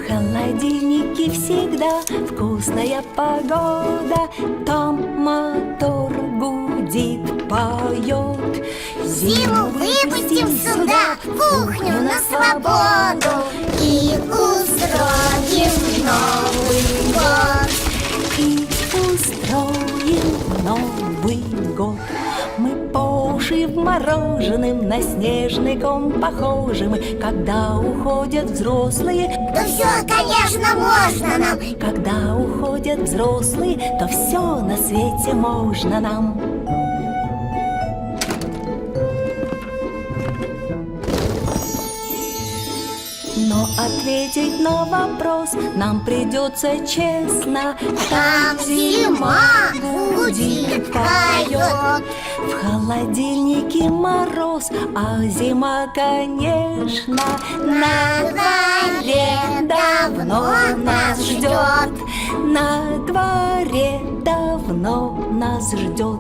В холодильнике всегда вкусная погода, там мотор гудит, поет. Зиму выпустим сюда, кухню на свободу, и устроим Новый год. И устроим Новый год. Мы по уши вмороженным на снежный ком похожим. Когда уходят взрослые, Да все, конечно, можно нам. когда уходят взрослые, то все на свете можно нам. Но ответить на вопрос нам придется честно. Там зима гудит, поет. В холодильнике мороз, а зима, конечно, На дворе давно нас ждет. На дворе давно нас ждет.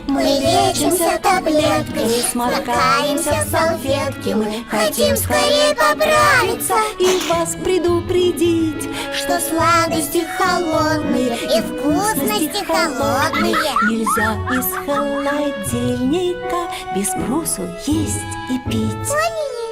Мы лечимся таблетками, сморкаемся в салфетки. Мы хотим скорее поправиться И вас предупредить, что сладости холодные и вкусности холодные. нельзя из холодильника без спросу есть и пить. Ой,